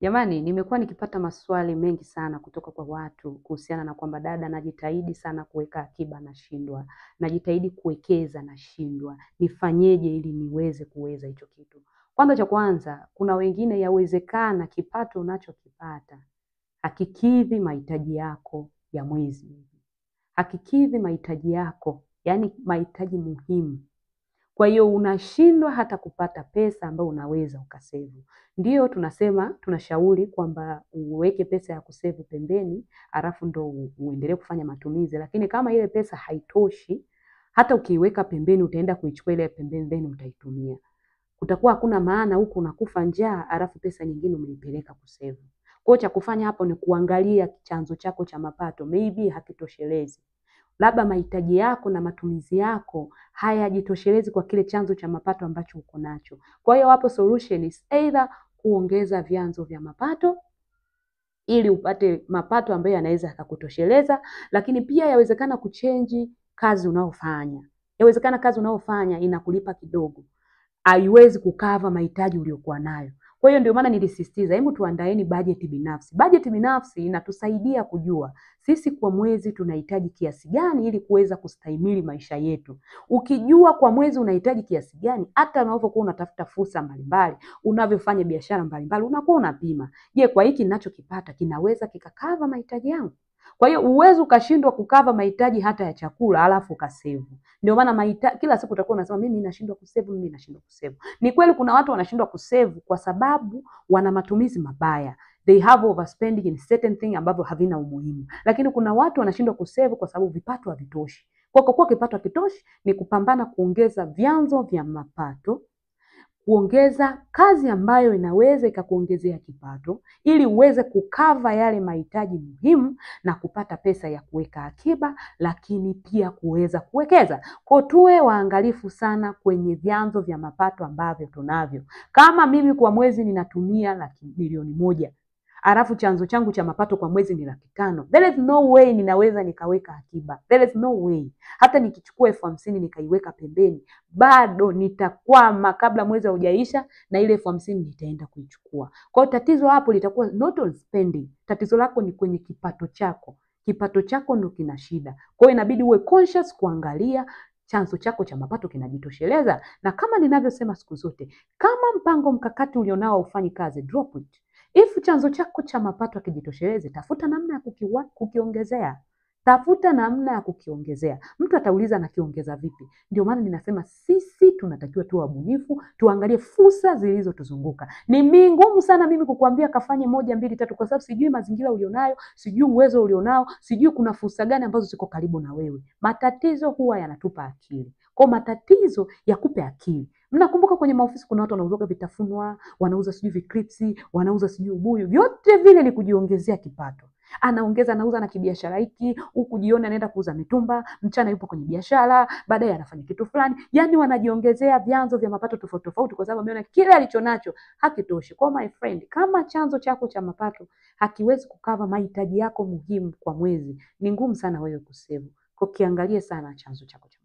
Jamani, nimekuwa nikipata maswali mengi sana kutoka kwa watu kuhusiana na kwamba dada, najitahidi sana kuweka akiba nashindwa, najitahidi kuwekeza nashindwa, nifanyeje ili niweze kuweza hicho kitu. Kwanza cha kwanza, kuna wengine yawezekana kipato unachokipata hakikidhi mahitaji yako ya mwezi. Hakikidhi mahitaji yako, yani mahitaji muhimu. Kwa hiyo unashindwa hata kupata pesa ambayo unaweza ukasevu. Ndio tunasema, tunashauri kwamba uweke pesa ya kusevu pembeni, alafu ndo uendelee kufanya matumizi. Lakini kama ile pesa haitoshi, hata ukiweka pembeni utaenda kuichukua ile pembeni utaitumia. Kutakuwa hakuna maana huku unakufa njaa, alafu pesa nyingine umeipeleka kusevu. Kwa hiyo cha kufanya hapo ni kuangalia chanzo chako cha mapato, maybe hakitoshelezi. Labda mahitaji yako na matumizi yako hayajitoshelezi kwa kile chanzo cha mapato ambacho uko nacho. Kwa hiyo hapo solution is either kuongeza vyanzo vya mapato ili upate mapato ambayo yanaweza yakakutosheleza, lakini pia yawezekana kuchange kazi unaofanya. Yawezekana kazi unaofanya inakulipa kidogo, haiwezi kukava mahitaji uliyokuwa nayo. Kwa hiyo ndio maana nilisisitiza, hebu tuandaeni bajeti binafsi. Bajeti binafsi inatusaidia kujua sisi kwa mwezi tunahitaji kiasi gani ili kuweza kustahimili maisha yetu. Ukijua kwa mwezi unahitaji kiasi gani, hata unapokuwa unatafuta fursa mbalimbali, unavyofanya biashara mbalimbali, unakuwa unapima. Je, kwa hiki ninachokipata kinaweza kikakava mahitaji yangu? Kwa hiyo uwezo ukashindwa kukava mahitaji hata ya chakula alafu ukasevu. Ndio maana kila siku utakuwa unasema mimi nashindwa kusevu, mimi nashindwa kusevu. Ni kweli kuna watu wanashindwa kusevu kwa sababu wana matumizi mabaya. They have overspending in certain thing ambavyo havina umuhimu. Lakini kuna watu wanashindwa kusevu kwa sababu vipato havitoshi. Kwa kuwa kipato hakitoshi ni kupambana kuongeza vyanzo vya mapato, kuongeza kazi ambayo inaweza ikakuongezea kipato ili uweze kukava yale mahitaji muhimu na kupata pesa ya kuweka akiba, lakini pia kuweza kuwekeza. Kwa tuwe waangalifu sana kwenye vyanzo vya mapato ambavyo tunavyo. Kama mimi kwa mwezi ninatumia milioni 1, alafu chanzo changu cha mapato kwa mwezi ni 500,000. There is no way ninaweza nikaweka akiba. There is no way. Hata nikichukua 50,000 nikaiweka pembeni, bado nitakwama kabla mwezi haujaisha na ile 50,000 nitaenda kuichukua. Kwa hiyo tatizo hapo litakuwa not on spending. Tatizo lako ni kwenye kipato chako. Kipato chako ndio kina shida. Kwa hiyo inabidi uwe conscious kuangalia chanzo chako cha mapato kinajitosheleza, na kama ninavyosema siku zote, kama mpango mkakati ulionao ufanyi kazi, drop it. If chanzo chako cha mapato hakijitoshelezi, tafuta namna ya kukiongezea. Tafuta namna ya kukiongezea. Mtu atauliza na kiongeza vipi? Ndio maana ninasema sisi tunatakiwa tuwe wabunifu, tuangalie fursa zilizotuzunguka. Ni ngumu sana mimi kukuambia kafanye 1, 2, 3 kwa sababu sijui mazingira ulionayo, sijui uwezo ulionao, sijui kuna fursa gani ambazo ziko karibu na wewe. Matatizo huwa yanatupa akili. Kwa matatizo yakupe akili. Mnakumbuka kwenye maofisi kuna watu wanauza vitafunwa, wanauza sijui vikripsi, wanauza sijui ubuyu, vyote vile ni kujiongezea kipato. Anauza na kibiashara hiki, huku jioni anaenda kuuza mitumba, mchana yupo kwenye biashara, baadaye anafanya kitu fulani. Yaani wanajiongezea vyanzo vya mapato tofauti tofauti kwa sababu ameona kile alichonacho hakitoshi. Kwa my friend, kama chanzo chako cha mapato hakiwezi kukava mahitaji yako muhimu kwa mwezi, ni ngumu sana wewe kusevu. Kwa kiangalie sana chanzo chako cha